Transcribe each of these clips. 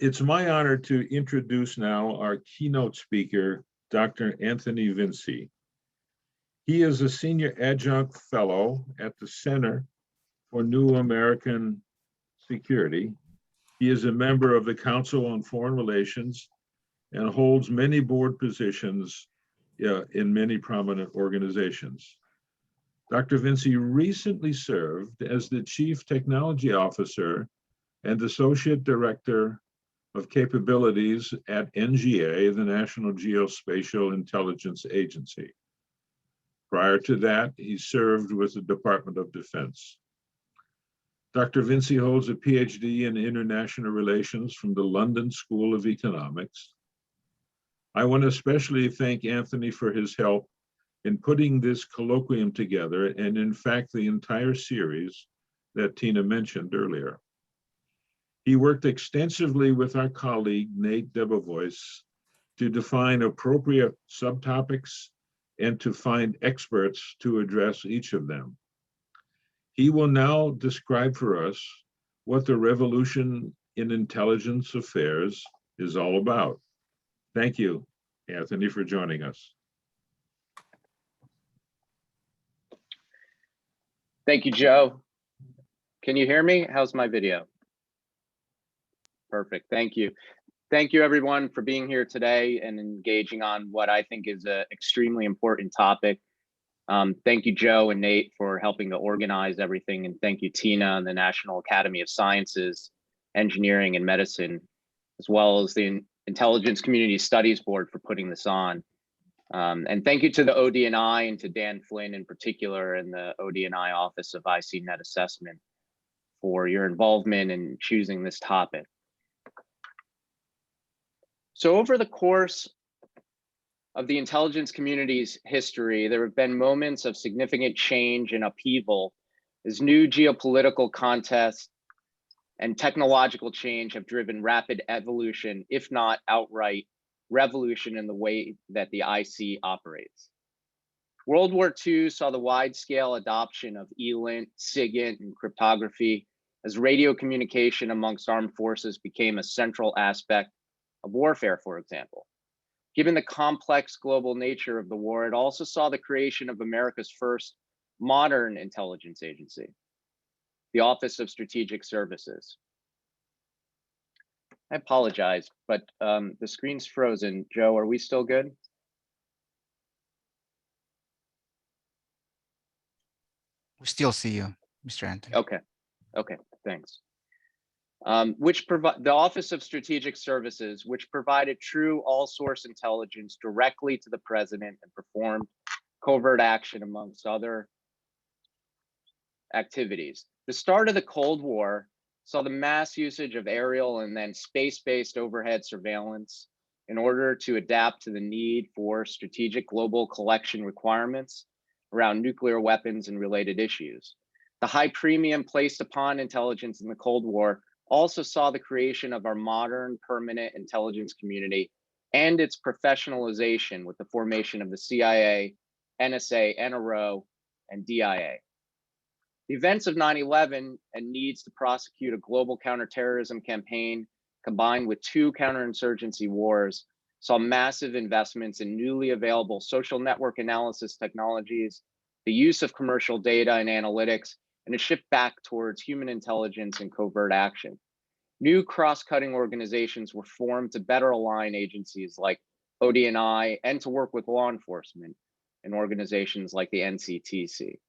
It's my honor to introduce now our keynote speaker, Dr. Anthony Vincy. He is a senior adjunct fellow at the Center for New American Security. He is a member of the Council on Foreign Relations and holds many board positions in many prominent organizations. Dr. Vincy recently served as the Chief Technology Officer and Associate Director of Capabilities at NGA, the National Geospatial Intelligence Agency. Prior to that, he served with the Department of Defense. Dr. Vincy holds a PhD in International Relations from the London School of Economics. I want to especially thank Anthony for his help in putting this colloquium together, and in fact, the entire series that Tina mentioned earlier. He worked extensively with our colleague, Nate Debevoise, to define appropriate subtopics and to find experts to address each of them. He will now describe for us what the revolution in intelligence affairs is all about. Thank you, Anthony, for joining us. Thank you, Joe. Can you hear me? How's my video? Perfect, thank you. Thank you everyone for being here today and engaging on what I think is an extremely important topic. Thank you, Joe and Nate, for helping to organize everything. And thank you, Tina and the National Academy of Sciences, Engineering and Medicine, as well as the Intelligence Community Studies Board for putting this on. And thank you to the ODNI and to Dan Flynn in particular and the ODNI Office of ICNet Assessment for your involvement in choosing this topic. So over the course of the intelligence community's history, there have been moments of significant change and upheaval as new geopolitical contests and technological change have driven rapid evolution, if not outright revolution in the way that the IC operates. World War II saw the wide-scale adoption of ELINT, SIGINT, and cryptography as radio communication amongst armed forces became a central aspect of warfare, for example. Given the complex global nature of the war, it also saw the creation of America's first modern intelligence agency, the Office of Strategic Services. I apologize, but the screen's frozen. Joe, are we still good? We still see you, Mr. Anthony. Okay, thanks. The Office of Strategic Services, which provided true all-source intelligence directly to the president and performed covert action amongst other activities. The start of the Cold War saw the mass usage of aerial and then space-based overhead surveillance in order to adapt to the need for strategic global collection requirements around nuclear weapons and related issues. The high premium placed upon intelligence in the Cold War also saw the creation of our modern permanent intelligence community and its professionalization with the formation of the CIA, NSA, NRO, and DIA. The events of 9/11 and needs to prosecute a global counterterrorism campaign combined with two counterinsurgency wars saw massive investments in newly available social network analysis technologies, the use of commercial data and analytics, and a shift back towards human intelligence and covert action. New cross-cutting organizations were formed to better align agencies like ODNI and to work with law enforcement and organizations like the NCTC.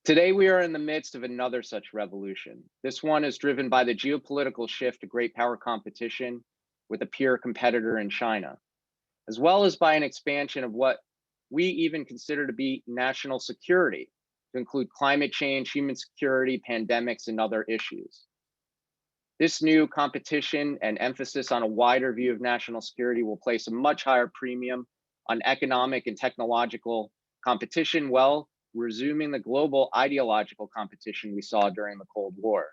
Today, we are in the midst of another such revolution. This one is driven by the geopolitical shift to great power competition with a peer competitor in China, as well as by an expansion of what we even consider to be national security, to include climate change, human security, pandemics, and other issues. This new competition and emphasis on a wider view of national security will place a much higher premium on economic and technological competition, while resuming the global ideological competition we saw during the Cold War.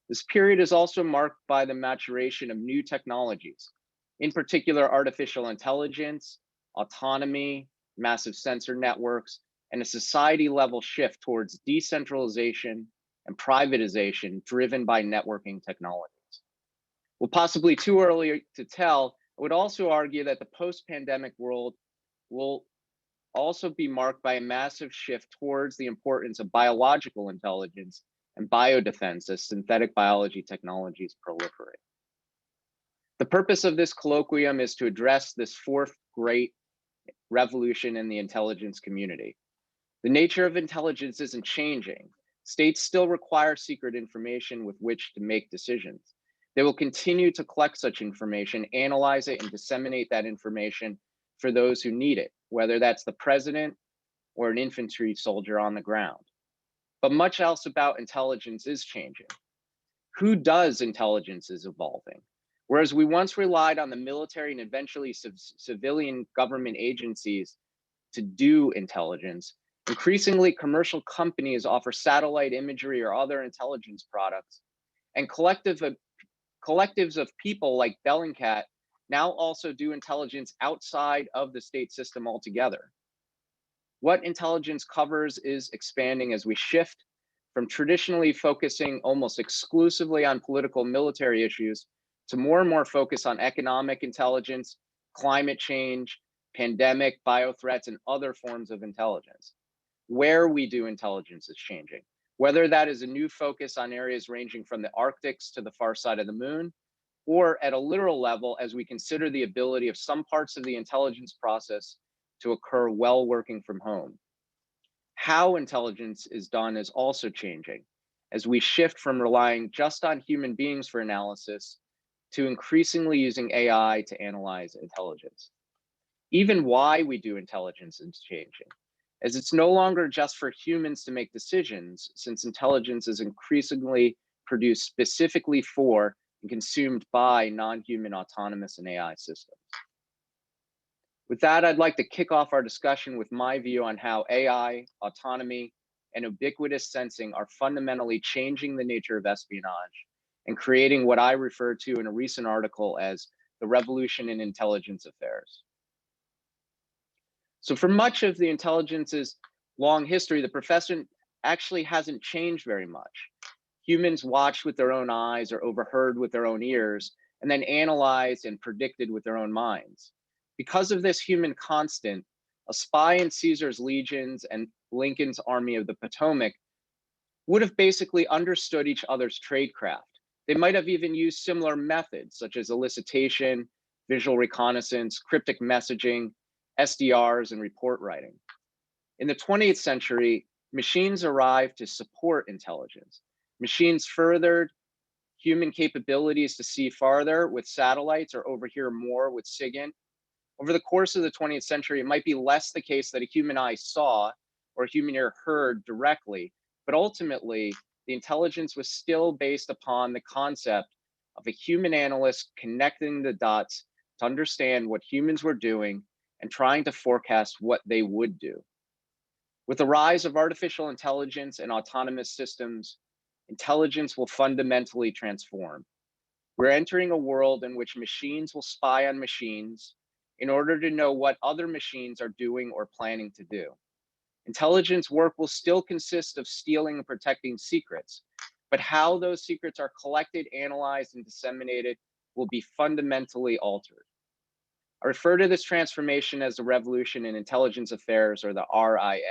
This period is also marked by the maturation of new technologies, in particular artificial intelligence, autonomy, massive sensor networks, and a society-level shift towards decentralization and privatization driven by networking technologies. Well, possibly too early to tell, I would also argue that the post-pandemic world will also be marked by a massive shift towards the importance of biological intelligence and biodefense as synthetic biology technologies proliferate. The purpose of this colloquium is to address this fourth great revolution in the intelligence community. The nature of intelligence isn't changing. States still require secret information with which to make decisions. They will continue to collect such information, analyze it, and disseminate that information for those who need it, whether that's the president or an infantry soldier on the ground. But much else about intelligence is changing. Who does intelligence is evolving. Whereas we once relied on the military and eventually civilian government agencies to do intelligence, increasingly commercial companies offer satellite imagery or other intelligence products, and collectives of people like Bellingcat now also do intelligence outside of the state system altogether. What intelligence covers is expanding as we shift from traditionally focusing almost exclusively on political military issues to more and more focus on economic intelligence, climate change, pandemic, biothreats, and other forms of intelligence. Where we do intelligence is changing, whether that is a new focus on areas ranging from the Arctics to the far side of the moon, or at a literal level as we consider the ability of some parts of the intelligence process to occur while working from home. How intelligence is done is also changing as we shift from relying just on human beings for analysis to increasingly using AI to analyze intelligence. Even why we do intelligence is changing, as it's no longer just for humans to make decisions, since intelligence is increasingly produced specifically for and consumed by non-human autonomous and AI systems. With that, I'd like to kick off our discussion with my view on how AI, autonomy, and ubiquitous sensing are fundamentally changing the nature of espionage and creating what I refer to in a recent article as the revolution in intelligence affairs. So for much of the intelligence's long history, the profession actually hasn't changed very much. Humans watched with their own eyes or overheard with their own ears, and then analyzed and predicted with their own minds. Because of this human constant, a spy in Caesar's legions and Lincoln's Army of the Potomac would have basically understood each other's tradecraft. They might have even used similar methods, such as elicitation, visual reconnaissance, cryptic messaging, SDRs, and report writing. In the 20th century, machines arrived to support intelligence. Machines furthered human capabilities to see farther with satellites or overhear more with SIGINT. Over the course of the 20th century, it might be less the case that a human eye saw or a human ear heard directly, but ultimately, the intelligence was still based upon the concept of a human analyst connecting the dots to understand what humans were doing and trying to forecast what they would do. With the rise of artificial intelligence and autonomous systems, intelligence will fundamentally transform. We're entering a world in which machines will spy on machines in order to know what other machines are doing or planning to do. Intelligence work will still consist of stealing and protecting secrets, but how those secrets are collected, analyzed, and disseminated will be fundamentally altered. I refer to this transformation as the revolution in intelligence affairs, or the RIA.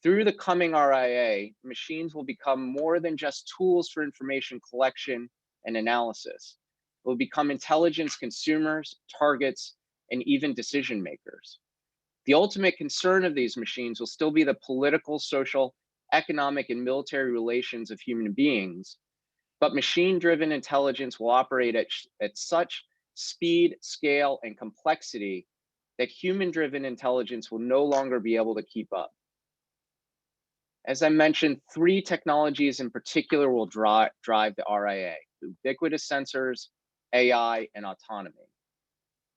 Through the coming RIA, machines will become more than just tools for information collection and analysis. They will become intelligence consumers, targets, and even decision makers. The ultimate concern of these machines will still be the political, social, economic, and military relations of human beings, but machine-driven intelligence will operate at such speed, scale, and complexity that human-driven intelligence will no longer be able to keep up. As I mentioned, three technologies in particular will drive the RIA: ubiquitous sensors, AI, and autonomy.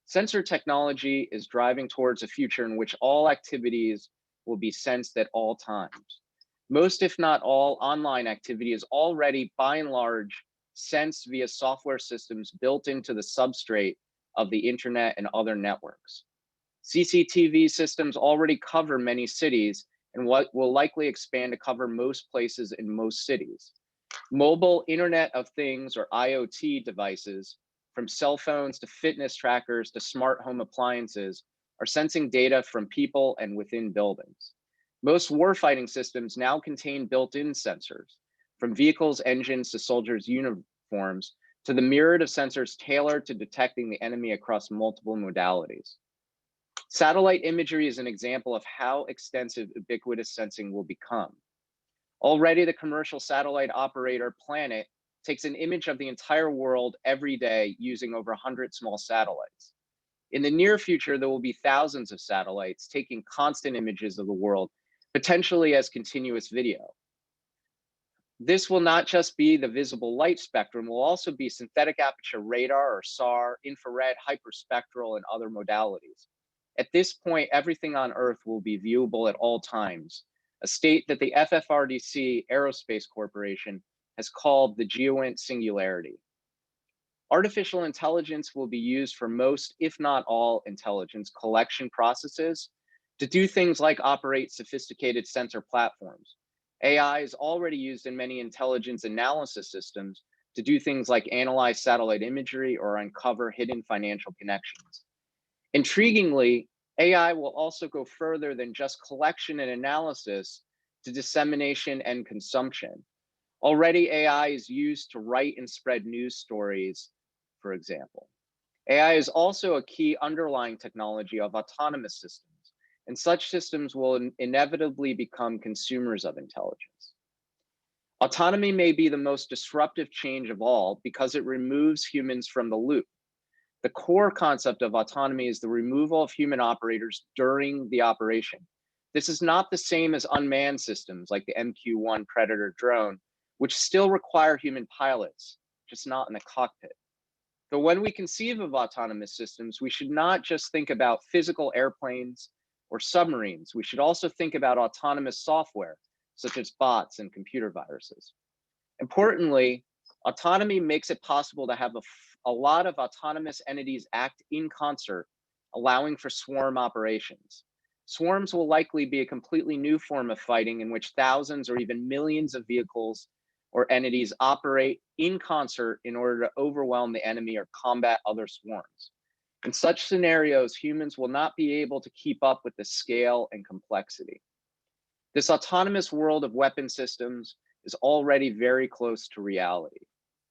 Sensor technology is driving towards a future in which all activities will be sensed at all times. Most, if not all, online activity is already, by and large, sensed via software systems built into the substrate of the internet and other networks. CCTV systems already cover many cities and what will likely expand to cover most places in most cities. Mobile Internet of Things, or IoT devices, from cell phones to fitness trackers to smart home appliances, are sensing data from people and within buildings. Most warfighting systems now contain built-in sensors, from vehicles, engines to soldiers' uniforms, to the myriad of sensors tailored to detecting the enemy across multiple modalities. Satellite imagery is an example of how extensive ubiquitous sensing will become. Already, the commercial satellite operator Planet takes an image of the entire world every day using over 100 small satellites. In the near future, there will be thousands of satellites taking constant images of the world, potentially as continuous video. This will not just be the visible light spectrum, will also be synthetic aperture radar or SAR, infrared, hyperspectral, and other modalities. At this point, everything on Earth will be viewable at all times, a state that the FFRDC Aerospace Corporation has called the GEOINT singularity. Artificial intelligence will be used for most, if not all, intelligence collection processes to do things like operate sophisticated sensor platforms. AI is already used in many intelligence analysis systems to do things like analyze satellite imagery or uncover hidden financial connections. Intriguingly, AI will also go further than just collection and analysis to dissemination and consumption. Already, AI is used to write and spread news stories, for example. AI is also a key underlying technology of autonomous systems, and such systems will inevitably become consumers of intelligence. Autonomy may be the most disruptive change of all because it removes humans from the loop. The core concept of autonomy is the removal of human operators during the operation. This is not the same as unmanned systems like the MQ-1 Predator drone, which still require human pilots, just not in the cockpit. But when we conceive of autonomous systems, we should not just think about physical airplanes or submarines. We should also think about autonomous software, such as bots and computer viruses. Importantly, autonomy makes it possible to have a lot of autonomous entities act in concert, allowing for swarm operations. Swarms will likely be a completely new form of fighting in which thousands or even millions of vehicles or entities operate in concert in order to overwhelm the enemy or combat other swarms. In such scenarios, humans will not be able to keep up with the scale and complexity. This autonomous world of weapon systems is already very close to reality.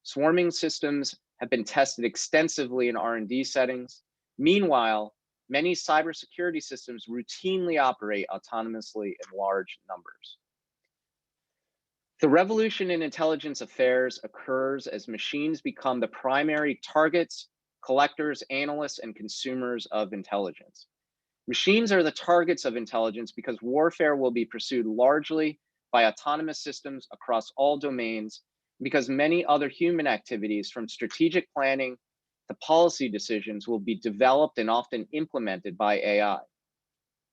Swarming systems have been tested extensively in R&D settings. Meanwhile, many cybersecurity systems routinely operate autonomously in large numbers. The revolution in intelligence affairs occurs as machines become the primary targets, collectors, analysts, and consumers of intelligence. Machines are the targets of intelligence because warfare will be pursued largely by autonomous systems across all domains, because many other human activities, from strategic planning to policy decisions, will be developed and often implemented by AI.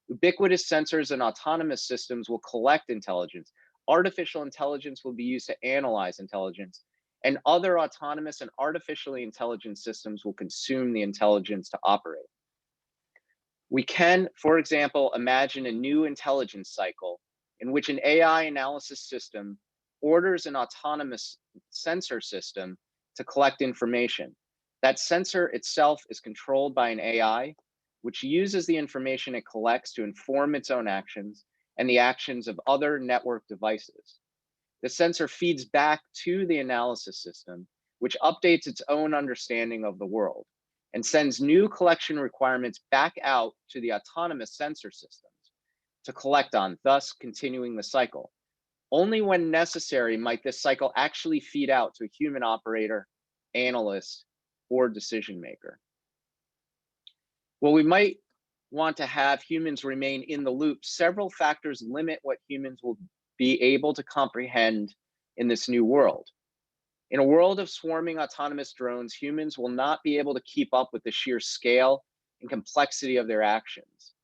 Ubiquitous sensors and autonomous systems will collect intelligence. Artificial intelligence will be used to analyze intelligence, and other autonomous and artificially intelligent systems will consume the intelligence to operate. We can, for example, imagine a new intelligence cycle in which an AI analysis system orders an autonomous sensor system to collect information. That sensor itself is controlled by an AI, which uses the information it collects to inform its own actions and the actions of other network devices. The sensor feeds back to the analysis system, which updates its own understanding of the world and sends new collection requirements back out to the autonomous sensor systems to collect on, thus continuing the cycle. Only when necessary might this cycle actually feed out to a human operator, analyst, or decision maker. Well, we might want to have humans remain in the loop. Several factors limit what humans will be able to comprehend in this new world. In a world of swarming autonomous drones, humans will not be able to keep up with the sheer scale and complexity of their actions.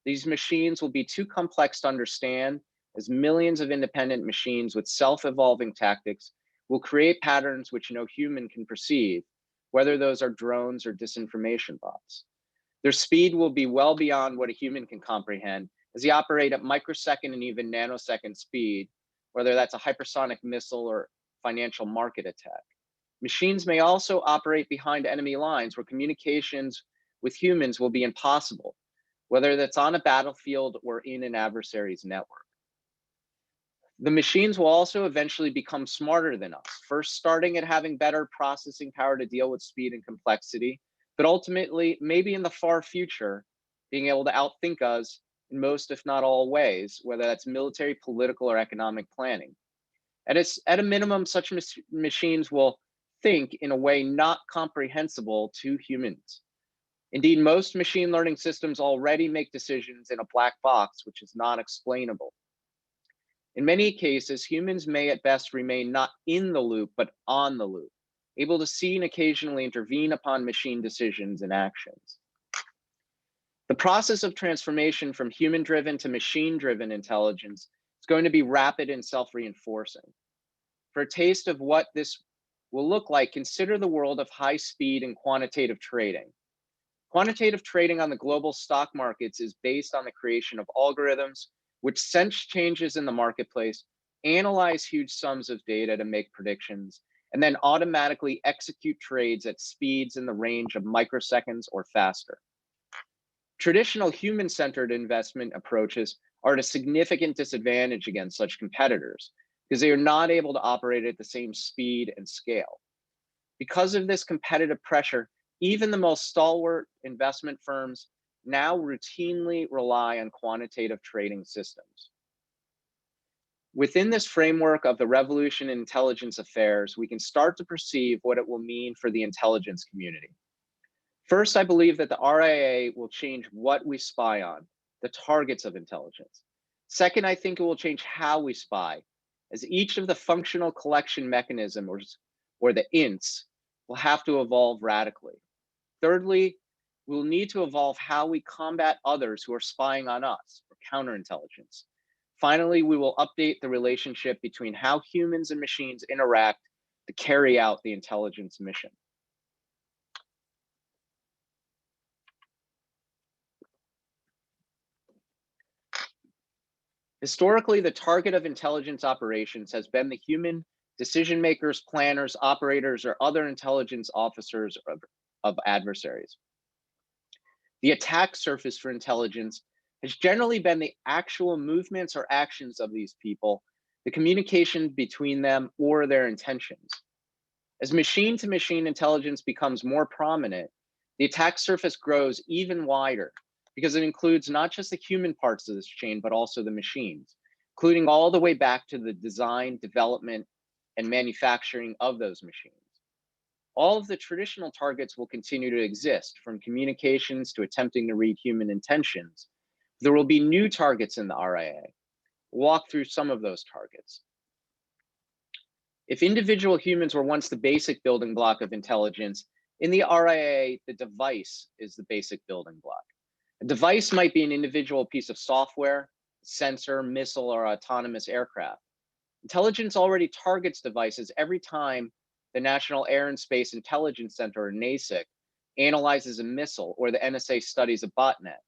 These machines will be too complex to understand, as millions of independent machines with self-evolving tactics will create patterns which no human can perceive, whether those are drones or disinformation bots. Their speed will be well beyond what a human can comprehend, as they operate at microsecond and even nanosecond speed, whether that's a hypersonic missile or financial market attack. Machines may also operate behind enemy lines where communications with humans will be impossible, whether that's on a battlefield or in an adversary's network. The machines will also eventually become smarter than us, first starting at having better processing power to deal with speed and complexity, but ultimately, maybe in the far future, being able to outthink us in most, if not all ways, whether that's military, political, or economic planning. At a minimum, such machines will think in a way not comprehensible to humans. Indeed, most machine learning systems already make decisions in a black box, which is not explainable. In many cases, humans may at best remain not in the loop, but on the loop, able to see and occasionally intervene upon machine decisions and actions. The process of transformation from human-driven to machine-driven intelligence is going to be rapid and self-reinforcing. For a taste of what this will look like, consider the world of high speed and quantitative trading. Quantitative trading on the global stock markets is based on the creation of algorithms which sense changes in the marketplace, analyze huge sums of data to make predictions, and then automatically execute trades at speeds in the range of microseconds or faster. Traditional human-centered investment approaches are at a significant disadvantage against such competitors because they are not able to operate at the same speed and scale. Because of this competitive pressure, even the most stalwart investment firms now routinely rely on quantitative trading systems. Within this framework of the revolution in intelligence affairs, we can start to perceive what it will mean for the intelligence community. First, I believe that the RIA will change what we spy on, the targets of intelligence. Second, I think it will change how we spy, as each of the functional collection mechanisms, or the INTs, will have to evolve radically. Thirdly, we'll need to evolve how we combat others who are spying on us, or counterintelligence. Finally, we will update the relationship between how humans and machines interact to carry out the intelligence mission. Historically, the target of intelligence operations has been the human decision makers, planners, operators, or other intelligence officers of adversaries. The attack surface for intelligence has generally been the actual movements or actions of these people, the communication between them, or their intentions. As machine-to-machine intelligence becomes more prominent, the attack surface grows even wider because it includes not just the human parts of this chain, but also the machines, including all the way back to the design, development, and manufacturing of those machines. All of the traditional targets will continue to exist, from communications to attempting to read human intentions. There will be new targets in the RIA. We'll walk through some of those targets. If individual humans were once the basic building block of intelligence, in the RIA, the device is the basic building block. A device might be an individual piece of software, sensor, missile, or autonomous aircraft. Intelligence already targets devices every time the National Air and Space Intelligence Center, or NASIC, analyzes a missile or the NSA studies a botnet.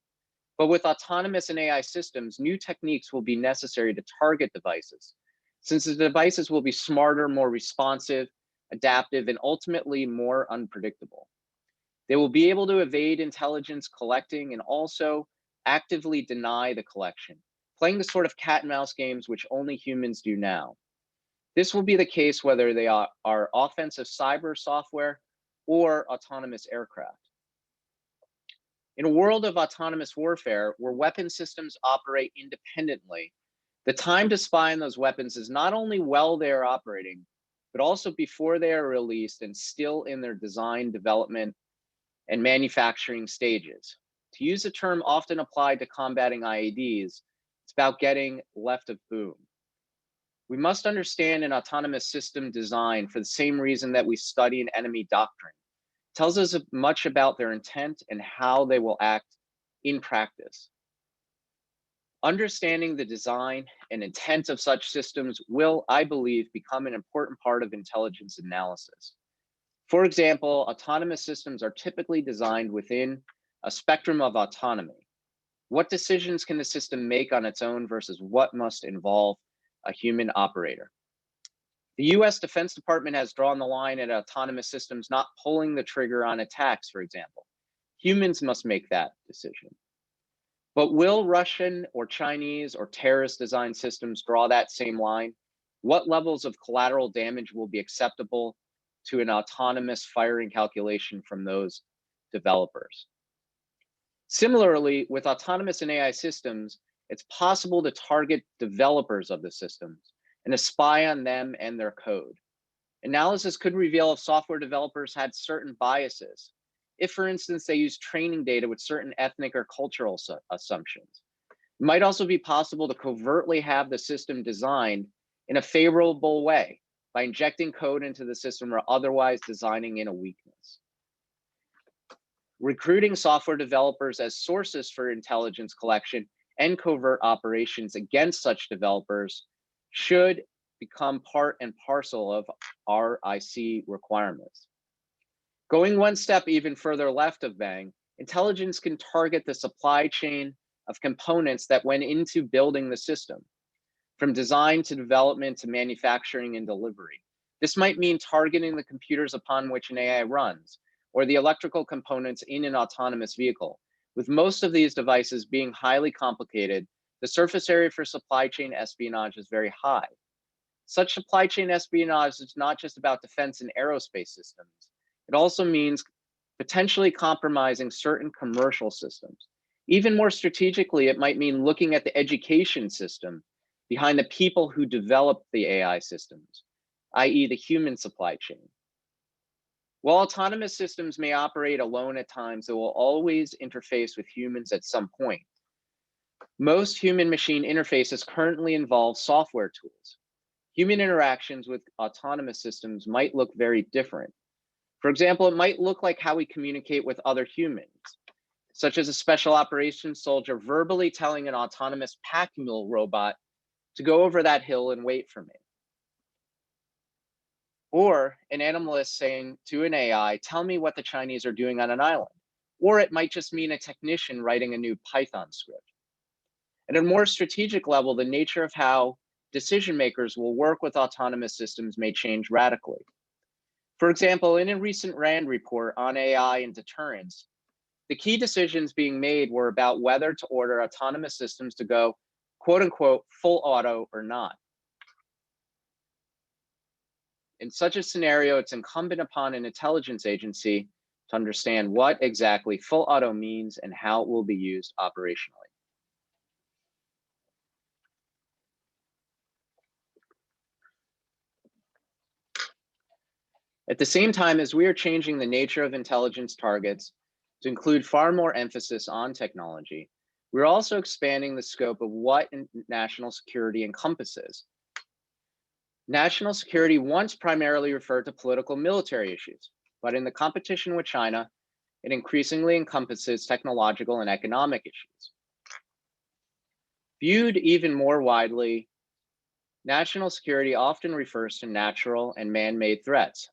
But with autonomous and AI systems, new techniques will be necessary to target devices, since the devices will be smarter, more responsive, adaptive, and ultimately more unpredictable. They will be able to evade intelligence collecting and also actively deny the collection, playing the sort of cat and mouse games which only humans do now. This will be the case whether they are offensive cyber software or autonomous aircraft. In a world of autonomous warfare, where weapon systems operate independently, the time to spy on those weapons is not only while they are operating, but also before they are released and still in their design, development, and manufacturing stages. To use a term often applied to combating IEDs, it's about getting left of boom. We must understand an autonomous system design for the same reason that we study an enemy doctrine. It tells us much about their intent and how they will act in practice. Understanding the design and intent of such systems will, I believe, become an important part of intelligence analysis. For example, autonomous systems are typically designed within a spectrum of autonomy. What decisions can the system make on its own versus what must involve a human operator? The US Defense Department has drawn the line at autonomous systems not pulling the trigger on attacks, for example. Humans must make that decision. But will Russian or Chinese or terrorist design systems draw that same line? What levels of collateral damage will be acceptable to an autonomous firing calculation from those developers? Similarly, with autonomous and AI systems, it's possible to target developers of the systems and to spy on them and their code. Analysis could reveal if software developers had certain biases. If, for instance, they use training data with certain ethnic or cultural assumptions. It might also be possible to covertly have the system designed in a favorable way by injecting code into the system or otherwise designing in a weakness. Recruiting software developers as sources for intelligence collection and covert operations against such developers should become part and parcel of RIC requirements. Going one step even further left of Bang, intelligence can target the supply chain of components that went into building the system, from design to development to manufacturing and delivery. This might mean targeting the computers upon which an AI runs, or the electrical components in an autonomous vehicle. With most of these devices being highly complicated, the surface area for supply chain espionage is very high. Such supply chain espionage is not just about defense and aerospace systems. It also means potentially compromising certain commercial systems. Even more strategically, it might mean looking at the education system behind the people who develop the AI systems, i.e. the human supply chain. While autonomous systems may operate alone at times, they will always interface with humans at some point. Most human-machine interfaces currently involve software tools. Human interactions with autonomous systems might look very different. For example, it might look like how we communicate with other humans, such as a special operations soldier verbally telling an autonomous pack mule robot to go over that hill and wait for me. Or an animalist saying to an AI, tell me what the Chinese are doing on an island. Or it might just mean a technician writing a new Python script. At a more strategic level, the nature of how decision makers will work with autonomous systems may change radically. For example, in a recent RAND report on AI and deterrence, the key decisions being made were about whether to order autonomous systems to go, quote unquote, full auto or not. In such a scenario, it's incumbent upon an intelligence agency to understand what exactly full auto means and how it will be used operationally. At the same time as we are changing the nature of intelligence targets to include far more emphasis on technology, we're also expanding the scope of what national security encompasses. National security once primarily referred to political military issues, but in the competition with China, it increasingly encompasses technological and economic issues. Viewed even more widely, national security often refers to natural and man-made threats.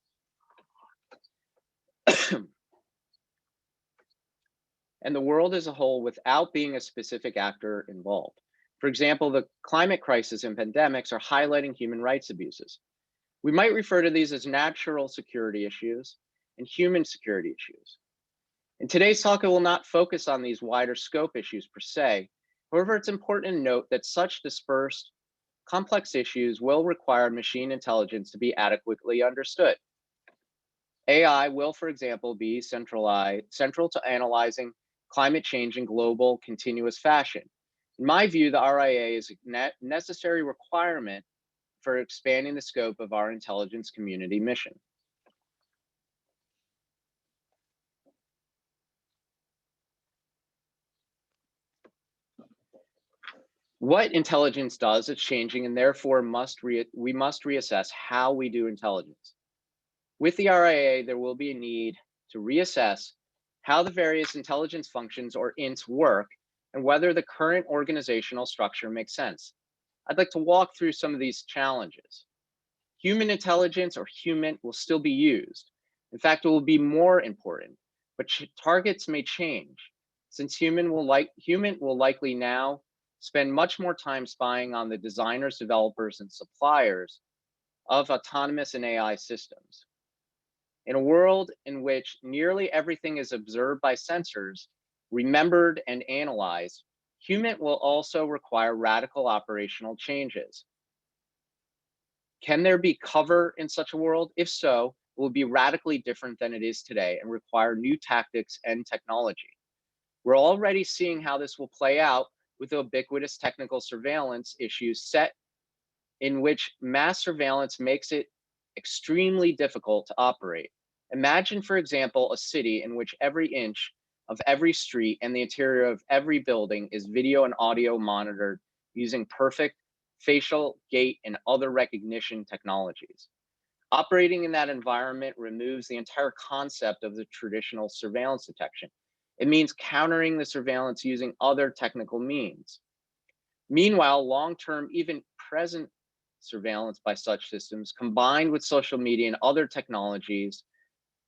And the world as a whole without being a specific actor involved. For example, the climate crisis and pandemics are highlighting human rights abuses. We might refer to these as natural security issues and human security issues. In today's talk, I will not focus on these wider scope issues per se. However, it's important to note that such dispersed, complex issues will require machine intelligence to be adequately understood. AI will, for example, be central to analyzing climate change in global, continuous fashion. In my view, the RIA is a necessary requirement for expanding the scope of our intelligence community mission. What intelligence does is changing, and therefore we must reassess how we do intelligence. With the RIA, there will be a need to reassess how the various intelligence functions or INTs work and whether the current organizational structure makes sense. I'd like to walk through some of these challenges. Human intelligence or human will still be used. In fact, it will be more important, but targets may change since human will likely now spend much more time spying on the designers, developers, and suppliers of autonomous and AI systems. In a world in which nearly everything is observed by sensors, remembered and analyzed, human will also require radical operational changes. Can there be cover in such a world? If so, it will be radically different than it is today and require new tactics and technology. We're already seeing how this will play out with the ubiquitous technical surveillance issues set in which mass surveillance makes it extremely difficult to operate. Imagine, for example, a city in which every inch of every street and the interior of every building is video and audio monitored using perfect facial, gait, and other recognition technologies. Operating in that environment removes the entire concept of the traditional surveillance detection. It means countering the surveillance using other technical means. Meanwhile, long-term, even present surveillance by such systems, combined with social media and other technologies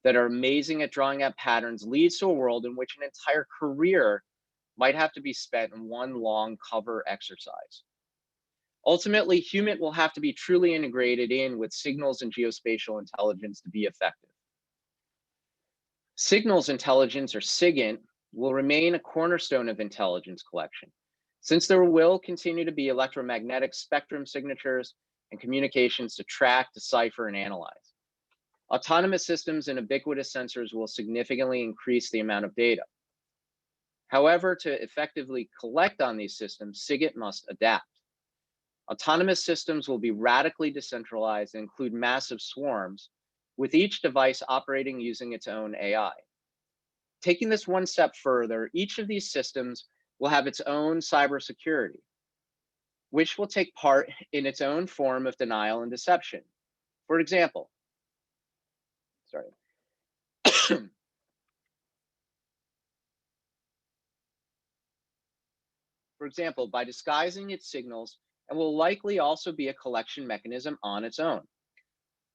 that are amazing at drawing out patterns, leads to a world in which an entire career might have to be spent in one long cover exercise. Ultimately, human will have to be truly integrated in with signals and geospatial intelligence to be effective. Signals intelligence, or SIGINT, will remain a cornerstone of intelligence collection, since there will continue to be electromagnetic spectrum signatures and communications to track, decipher, and analyze. Autonomous systems and ubiquitous sensors will significantly increase the amount of data. However, to effectively collect on these systems, SIGINT must adapt. Autonomous systems will be radically decentralized and include massive swarms, with each device operating using its own AI. Taking this one step further, each of these systems will have its own cybersecurity, which will take part in its own form of denial and deception. For example, by disguising its signals, and will likely also be a collection mechanism on its own,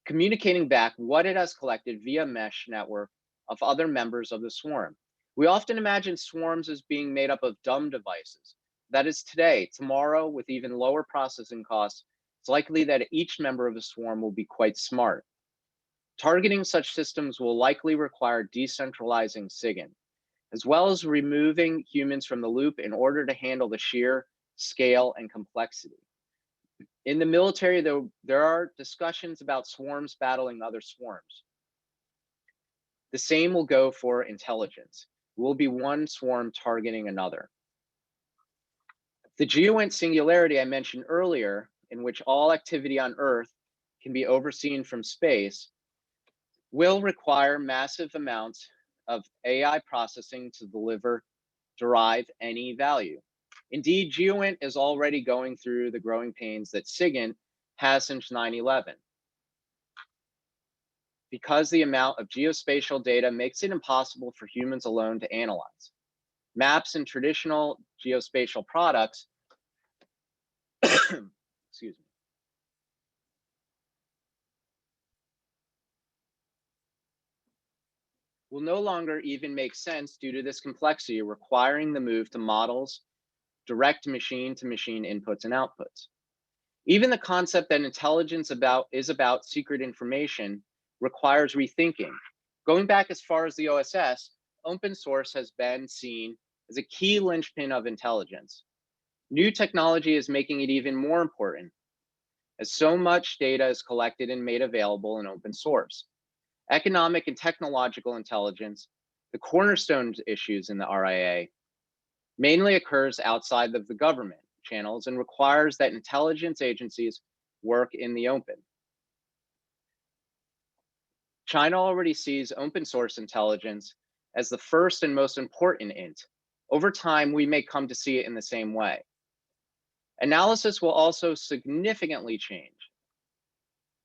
communicating back what it has collected via mesh network of other members of the swarm. We often imagine swarms as being made up of dumb devices. That is today. Tomorrow, with even lower processing costs, it's likely that each member of the swarm will be quite smart. Targeting such systems will likely require decentralizing SIGINT, as well as removing humans from the loop in order to handle the sheer scale and complexity. In the military, though, there are discussions about swarms battling other swarms. The same will go for intelligence. It will be one swarm targeting another. The GeoInt singularity I mentioned earlier, in which all activity on Earth can be overseen from space, will require massive amounts of AI processing to derive any value. Indeed, GeoInt is already going through the growing pains that SIGINT has since 9/11. Because the amount of geospatial data makes it impossible for humans alone to analyze. Maps and traditional geospatial products, excuse me, will no longer even make sense due to this complexity, requiring the move to models, direct machine-to-machine inputs and outputs. Even the concept that intelligence is about secret information requires rethinking. Going back as far as the OSS, open source has been seen as a key linchpin of intelligence. New technology is making it even more important, as so much data is collected and made available in open source. Economic and technological intelligence, the cornerstone issues in the RIA, mainly occurs outside of the government channels and requires that intelligence agencies work in the open. China already sees open source intelligence as the first and most important int. Over time, we may come to see it in the same way. Analysis will also significantly change.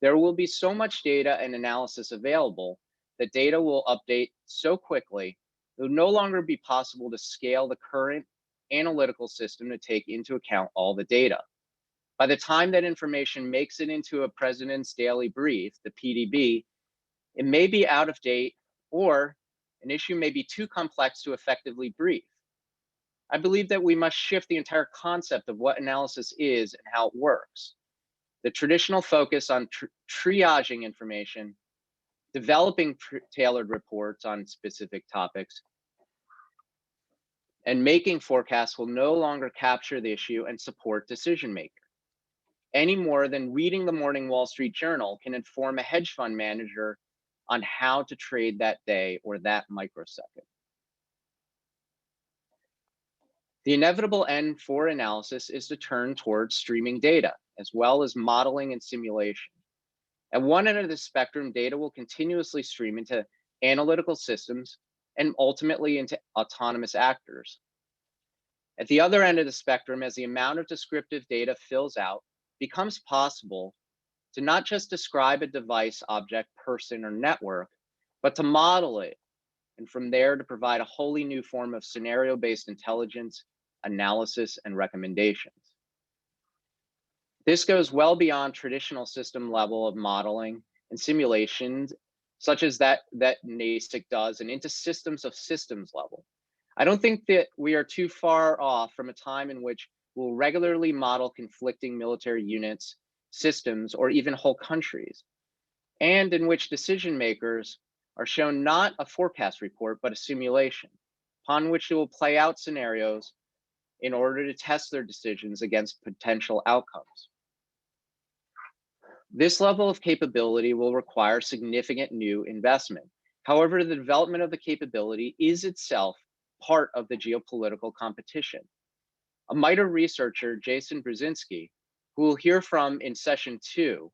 There will be so much data and analysis available that data will update so quickly, it will no longer be possible to scale the current analytical system to take into account all the data. By the time that information makes it into a president's daily brief, the PDB, it may be out of date, or an issue may be too complex to effectively brief. I believe that we must shift the entire concept of what analysis is and how it works. The traditional focus on triaging information, developing tailored reports on specific topics, and making forecasts will no longer capture the issue and support decision maker, any more than reading the morning Wall Street Journal can inform a hedge fund manager on how to trade that day or that microsecond. The inevitable end for analysis is to turn towards streaming data, as well as modeling and simulation. At one end of the spectrum, data will continuously stream into analytical systems and ultimately into autonomous actors. At the other end of the spectrum, as the amount of descriptive data fills out, becomes possible to not just describe a device, object, person, or network, but to model it, and from there to provide a wholly new form of scenario-based intelligence, analysis, and recommendations. This goes well beyond traditional system level of modeling and simulations, such as that NASIC does, and into systems of systems level. I don't think that we are too far off from a time in which we'll regularly model conflicting military units, systems, or even whole countries, and in which decision makers are shown not a forecast report, but a simulation, upon which they will play out scenarios in order to test their decisions against potential outcomes. This level of capability will require significant new investment. However, the development of the capability is itself part of the geopolitical competition. A MITRE researcher, Jason Brzezinski, who we'll hear from in session 2,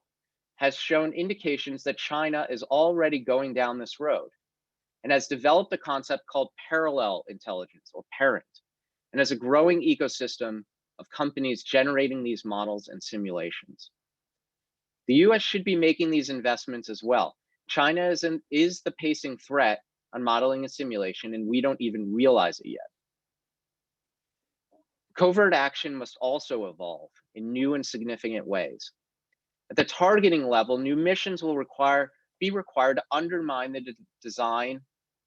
has shown indications that China is already going down this road and has developed a concept called parallel intelligence, or parent, and has a growing ecosystem of companies generating these models and simulations. The US should be making these investments as well. China is the pacing threat on modeling and simulation, and we don't even realize it yet. Covert action must also evolve in new and significant ways. At the targeting level, new missions will be required to undermine the design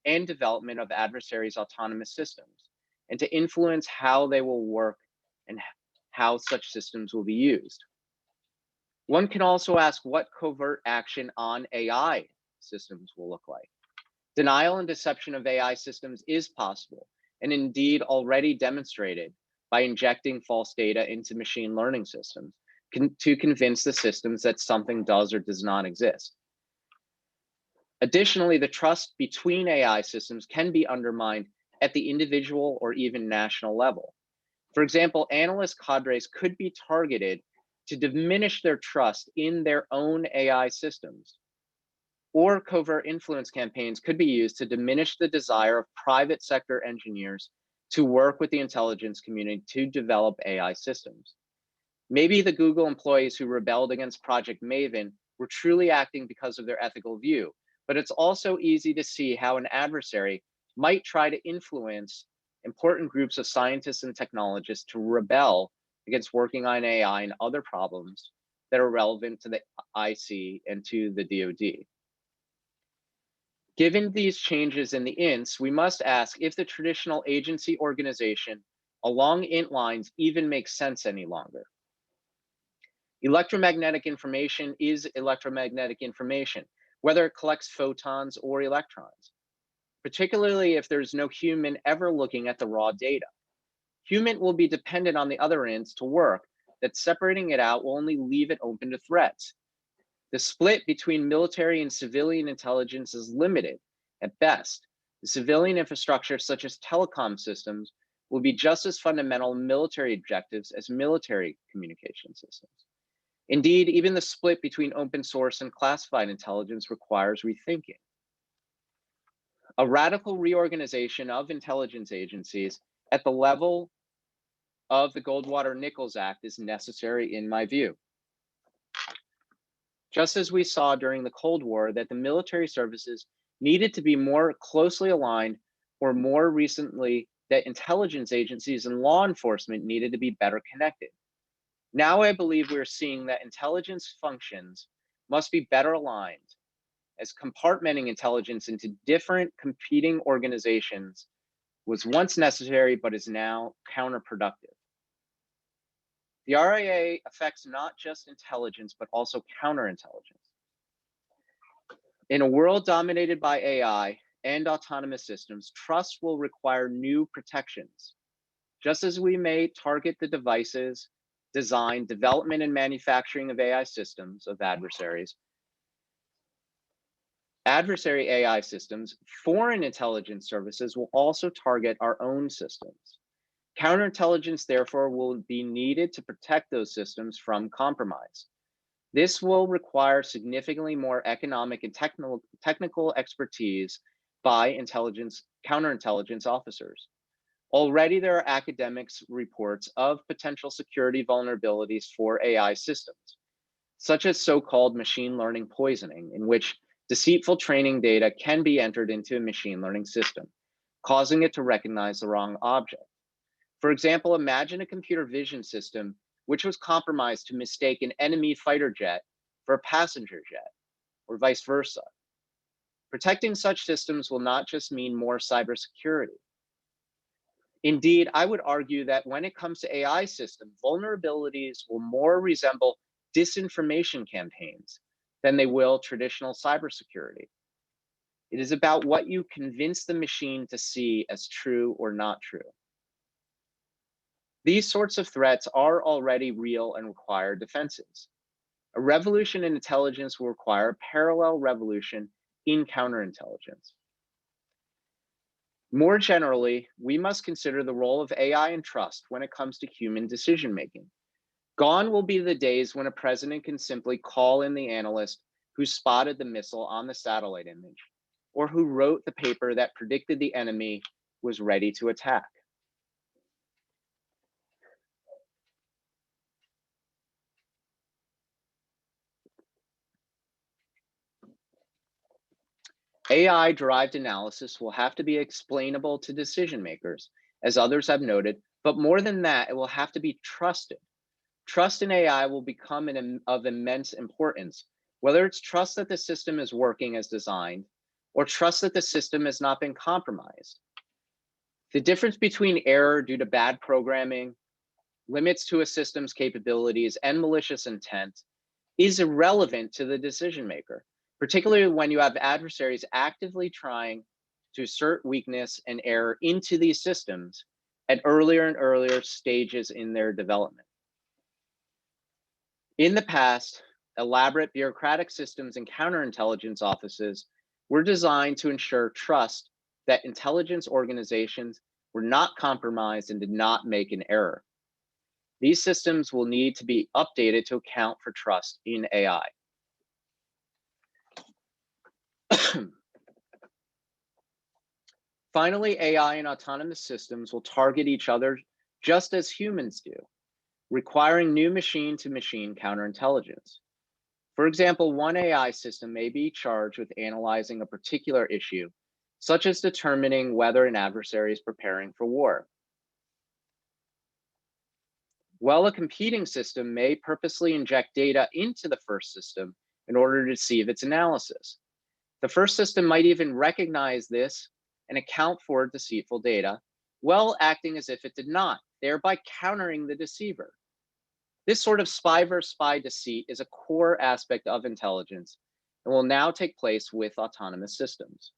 and development of adversaries' autonomous systems, and to influence how they will work and how such systems will be used. One can also ask what covert action on AI systems will look like. Denial and deception of AI systems is possible, and indeed already demonstrated by injecting false data into machine learning systems to convince the systems that something does or does not exist. Additionally, the trust between AI systems can be undermined at the individual or even national level. For example, analyst cadres could be targeted to diminish their trust in their own AI systems, or covert influence campaigns could be used to diminish the desire of private sector engineers to work with the intelligence community to develop AI systems. Maybe the Google employees who rebelled against Project Maven were truly acting because of their ethical view, but it's also easy to see how an adversary might try to influence important groups of scientists and technologists to rebel against working on AI and other problems that are relevant to the IC and to the DoD. Given these changes in the INTs, we must ask if the traditional agency organization along INT lines even makes sense any longer. Electromagnetic information is electromagnetic information, whether it collects photons or electrons, particularly if there's no human ever looking at the raw data. Human will be dependent on the other INTs to work, that separating it out will only leave it open to threats. The split between military and civilian intelligence is limited at best. The civilian infrastructure, such as telecom systems, will be just as fundamental military objectives as military communication systems. Indeed, even the split between open source and classified intelligence requires rethinking. A radical reorganization of intelligence agencies at the level of the Goldwater-Nichols Act is necessary in my view. Just as we saw during the Cold War that the military services needed to be more closely aligned, or more recently that intelligence agencies and law enforcement needed to be better connected. Now I believe we're seeing that intelligence functions must be better aligned, as compartmenting intelligence into different competing organizations was once necessary but is now counterproductive. The RIA affects not just intelligence, but also counterintelligence. In a world dominated by AI and autonomous systems, trust will require new protections. Just as we may target the devices, design, development, and manufacturing of AI systems of adversaries, adversary AI systems, foreign intelligence services will also target our own systems. Counterintelligence, therefore, will be needed to protect those systems from compromise. This will require significantly more economic and technical expertise by counterintelligence officers. Already there are academics reports of potential security vulnerabilities for AI systems, such as so-called machine learning poisoning, in which deceitful training data can be entered into a machine learning system, causing it to recognize the wrong object. For example, imagine a computer vision system which was compromised to mistake an enemy fighter jet for a passenger jet, or vice versa. Protecting such systems will not just mean more cybersecurity. Indeed, I would argue that when it comes to AI systems, vulnerabilities will more resemble disinformation campaigns than they will traditional cybersecurity. It is about what you convince the machine to see as true or not true. These sorts of threats are already real and require defenses. A revolution in intelligence will require a parallel revolution in counterintelligence. More generally, we must consider the role of AI and trust when it comes to human decision-making. Gone will be the days when a president can simply call in the analyst who spotted the missile on the satellite image, or who wrote the paper that predicted the enemy was ready to attack. AI-derived analysis will have to be explainable to decision makers, as others have noted, but more than that, it will have to be trusted. Trust in AI will become of immense importance, whether it's trust that the system is working as designed, or trust that the system has not been compromised. The difference between error due to bad programming, limits to a system's capabilities, and malicious intent is irrelevant to the decision maker, particularly when you have adversaries actively trying to assert weakness and error into these systems at earlier and earlier stages in their development. In the past, elaborate bureaucratic systems and counterintelligence offices were designed to ensure trust that intelligence organizations were not compromised and did not make an error. These systems will need to be updated to account for trust in AI. Finally, AI and autonomous systems will target each other just as humans do, requiring new machine-to-machine counterintelligence. For example, one AI system may be charged with analyzing a particular issue, such as determining whether an adversary is preparing for war. While a competing system may purposely inject data into the first system in order to deceive its analysis. The first system might even recognize this and account for deceitful data, while acting as if it did not, thereby countering the deceiver. This sort of spy versus spy deceit is a core aspect of intelligence and will now take place with autonomous systems.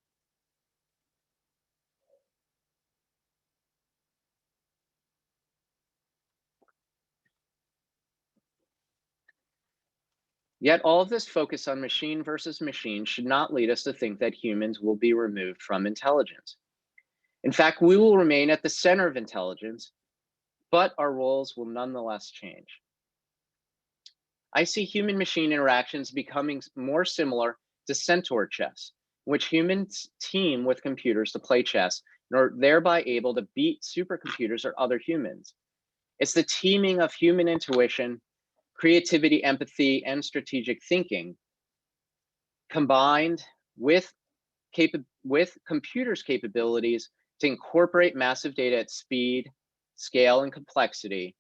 Yet all of this focus on machine versus machine should not lead us to think that humans will be removed from intelligence. In fact, we will remain at the center of intelligence, but our roles will nonetheless change. I see human-machine interactions becoming more similar to centaur chess, in which humans team with computers to play chess and are thereby able to beat supercomputers or other humans. It's the teaming of human intuition, creativity, empathy, and strategic thinking, combined with computers' capabilities to incorporate massive data at speed, scale, and complexity,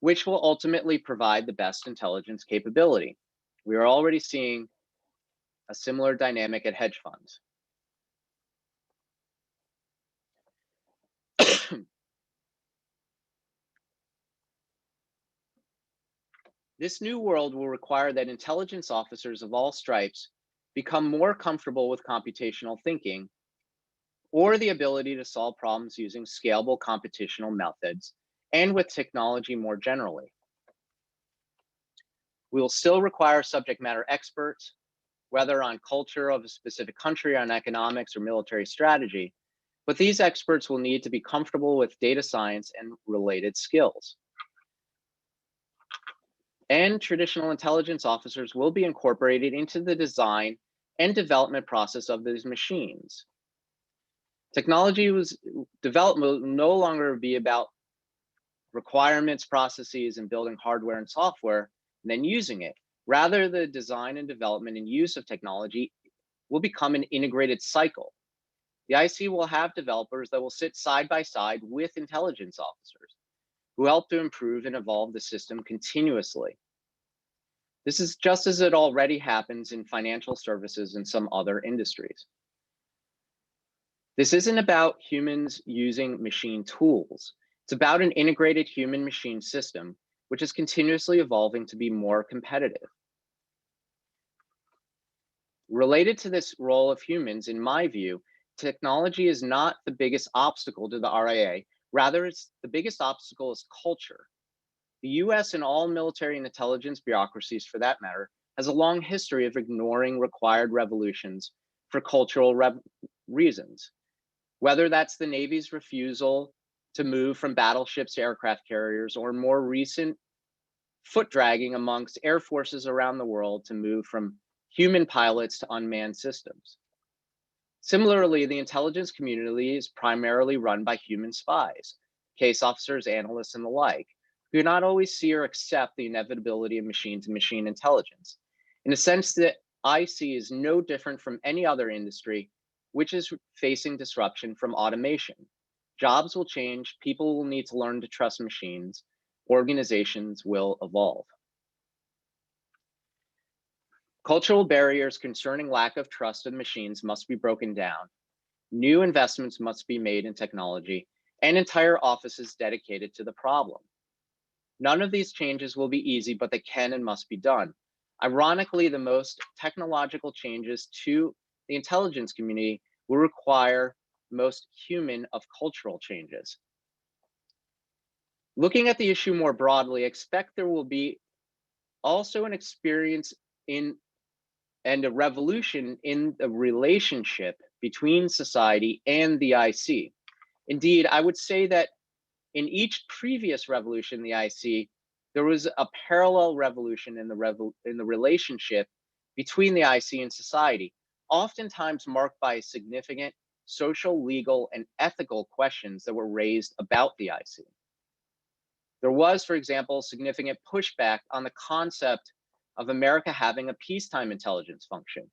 which will ultimately provide the best intelligence capability. We are already seeing a similar dynamic at hedge funds. This new world will require that intelligence officers of all stripes become more comfortable with computational thinking or the ability to solve problems using scalable computational methods and with technology more generally. We will still require subject matter experts, whether on culture of a specific country, on economics or military strategy, but these experts will need to be comfortable with data science and related skills. And traditional intelligence officers will be incorporated into the design and development process of these machines. Technology development will no longer be about requirements, processes, and building hardware and software, and then using it. Rather, the design and development and use of technology will become an integrated cycle. The IC will have developers that will sit side by side with intelligence officers who help to improve and evolve the system continuously. This is just as it already happens in financial services and some other industries. This isn't about humans using machine tools. It's about an integrated human-machine system, which is continuously evolving to be more competitive. Related to this role of humans, in my view, technology is not the biggest obstacle to the RIA. Rather, it's the biggest obstacle is culture. The US and all military and intelligence bureaucracies, for that matter, has a long history of ignoring required revolutions for cultural reasons. Whether that's the Navy's refusal to move from battleships to aircraft carriers, or more recent foot dragging amongst air forces around the world to move from human pilots to unmanned systems. Similarly, the intelligence community is primarily run by human spies, case officers, analysts, and the like, who do not always see or accept the inevitability of machine-to-machine intelligence. In a sense, that IC is no different from any other industry which is facing disruption from automation. Jobs will change, people will need to learn to trust machines, organizations will evolve. Cultural barriers concerning lack of trust in machines must be broken down. New investments must be made in technology, and entire offices dedicated to the problem. None of these changes will be easy, but they can and must be done. Ironically, the most technological changes to the intelligence community will require most human of cultural changes. Looking at the issue more broadly, expect there will be also an experience in and a revolution in the relationship between society and the IC. Indeed, I would say that in each previous revolution, the IC, there was a parallel revolution in the relationship between the IC and society, oftentimes marked by significant social, legal, and ethical questions that were raised about the IC. There was, for example, significant pushback on the concept of America having a peacetime intelligence function.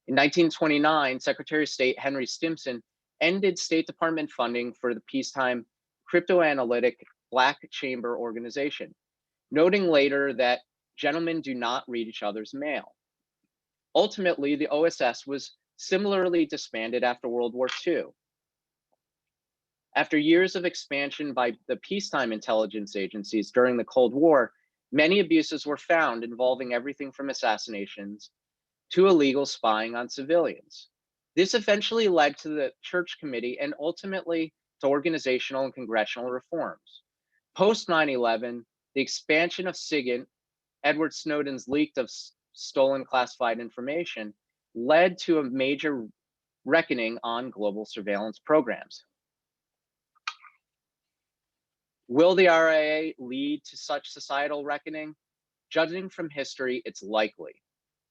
In 1929, Secretary of State Henry Stimson ended State Department funding for the peacetime cryptoanalytic Black Chamber organization, noting later that gentlemen do not read each other's mail. Ultimately, the OSS was similarly disbanded after World War II. After years of expansion by the peacetime intelligence agencies during the Cold War, many abuses were found involving everything from assassinations to illegal spying on civilians. This eventually led to the Church Committee and ultimately to organizational and congressional reforms. Post 9/11, the expansion of SIGINT, Edward Snowden's leak of stolen classified information, led to a major reckoning on global surveillance programs. Will the RIA lead to such societal reckoning? Judging from history, it's likely.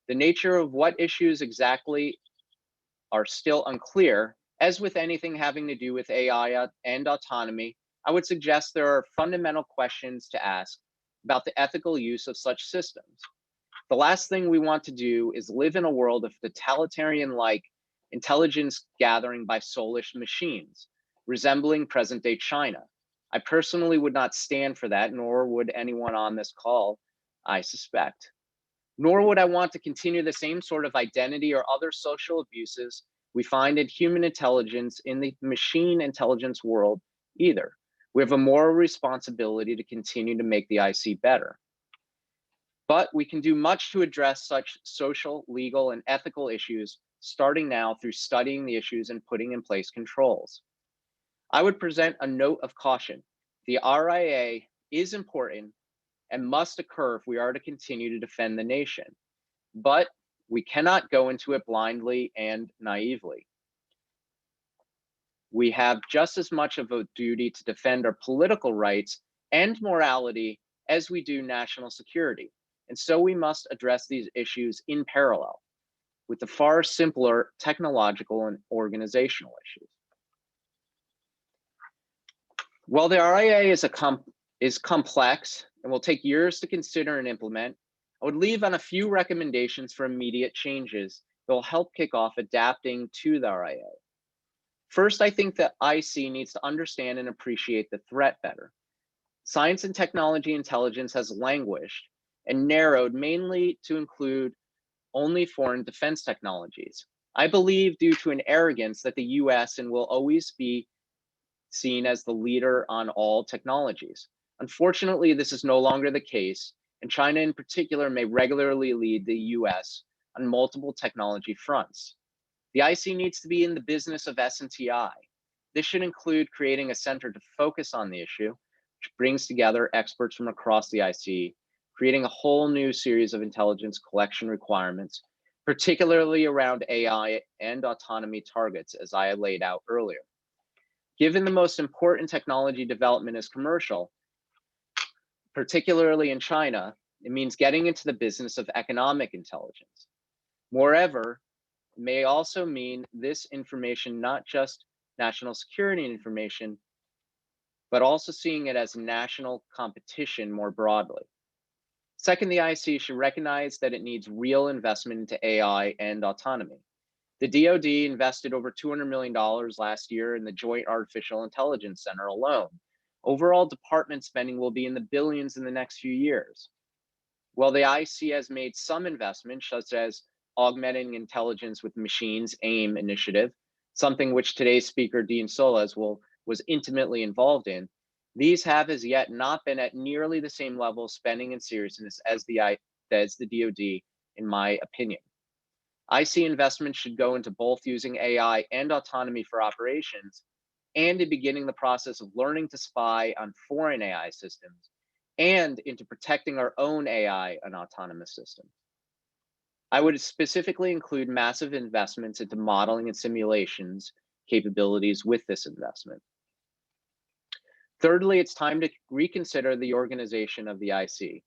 The nature of what issues exactly are still unclear. As with anything having to do with AI and autonomy, I would suggest there are fundamental questions to ask about the ethical use of such systems. The last thing we want to do is live in a world of totalitarian-like intelligence gathering by soulish machines, resembling present-day China. I personally would not stand for that, nor would anyone on this call, I suspect. Nor would I want to continue the same sort of identity or other social abuses we find in human intelligence in the machine intelligence world either. We have a moral responsibility to continue to make the IC better. But we can do much to address such social, legal, and ethical issues, starting now through studying the issues and putting in place controls. I would present a note of caution. The RIA is important and must occur if we are to continue to defend the nation, but we cannot go into it blindly and naively. We have just as much of a duty to defend our political rights and morality as we do national security. And so we must address these issues in parallel with the far simpler technological and organizational issues. While the RIA is complex and will take years to consider and implement, I would leave on a few recommendations for immediate changes that will help kick off adapting to the RIA. First, I think that IC needs to understand and appreciate the threat better. Science and technology intelligence has languished and narrowed mainly to include only foreign defense technologies. I believe due to an arrogance that the US and will always be seen as the leader on all technologies. Unfortunately, this is no longer the case, and China in particular may regularly lead the US on multiple technology fronts. The IC needs to be in the business of S&TI. This should include creating a center to focus on the issue, which brings together experts from across the IC, creating a whole new series of intelligence collection requirements, particularly around AI and autonomy targets, as I had laid out earlier. Given the most important technology development is commercial, particularly in China, it means getting into the business of economic intelligence. Moreover, it may also mean this information, not just national security information, but also seeing it as national competition more broadly. Second, the IC should recognize that it needs real investment into AI and autonomy. The DoD invested over $200 million last year in the Joint Artificial Intelligence Center alone. Overall department spending will be in the billions in the next few years. While the IC has made some investments, such as augmenting intelligence with machines AIM initiative, something which today's speaker, Dean Soles, was intimately involved in, these have as yet not been at nearly the same level of spending and seriousness as the DoD, in my opinion. IC investments should go into both using AI and autonomy for operations, and in beginning the process of learning to spy on foreign AI systems, and into protecting our own AI and autonomous systems. I would specifically include massive investments into modeling and simulations capabilities with this investment. Thirdly, it's time to reconsider the organization of the IC.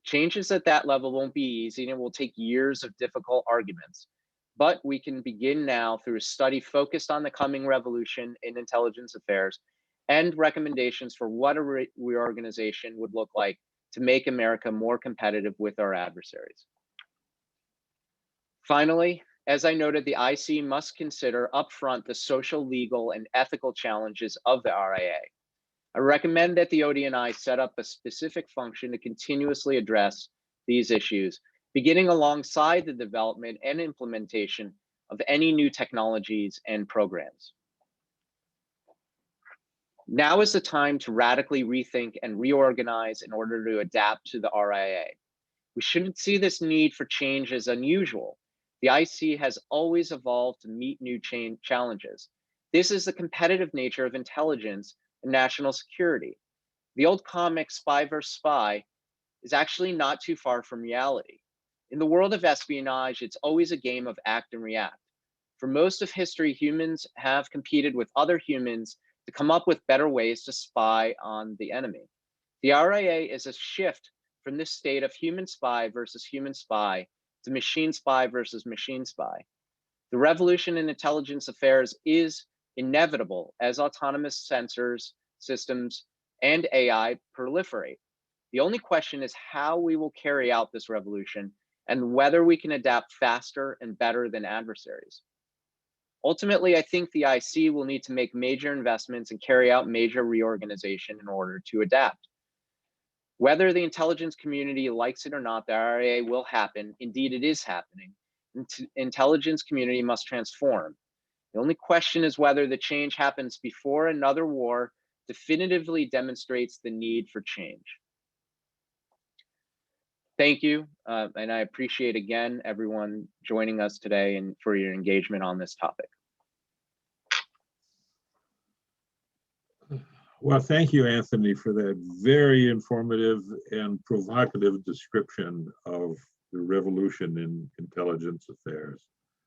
Changes at that level won't be easy and it will take years of difficult arguments, but we can begin now through a study focused on the coming revolution in intelligence affairs and recommendations for what a reorganization would look like to make America more competitive with our adversaries. Finally, as I noted, the IC must consider upfront the social, legal, and ethical challenges of the RIA. I recommend that the ODNI set up a specific function to continuously address these issues, beginning alongside the development and implementation of any new technologies and programs. Now is the time to radically rethink and reorganize in order to adapt to the RIA. We shouldn't see this need for change as unusual. The IC has always evolved to meet new challenges. This is the competitive nature of intelligence and national security. The old comic Spy vs. Spy is actually not too far from reality. In the world of espionage, it's always a game of act and react. For most of history, humans have competed with other humans to come up with better ways to spy on the enemy. The RIA is a shift from this state of human spy versus human spy to machine spy versus machine spy. The revolution in intelligence affairs is inevitable as autonomous sensors, systems, and AI proliferate. The only question is how we will carry out this revolution and whether we can adapt faster and better than adversaries. Ultimately, I think the IC will need to make major investments and carry out major reorganization in order to adapt. Whether the intelligence community likes it or not, the RIA will happen. Indeed, it is happening. The intelligence community must transform. The only question is whether the change happens before another war definitively demonstrates the need for change. Thank you. And I appreciate again everyone joining us today and for your engagement on this topic. Well, thank you, Anthony, for that very informative and provocative description of the revolution in intelligence affairs.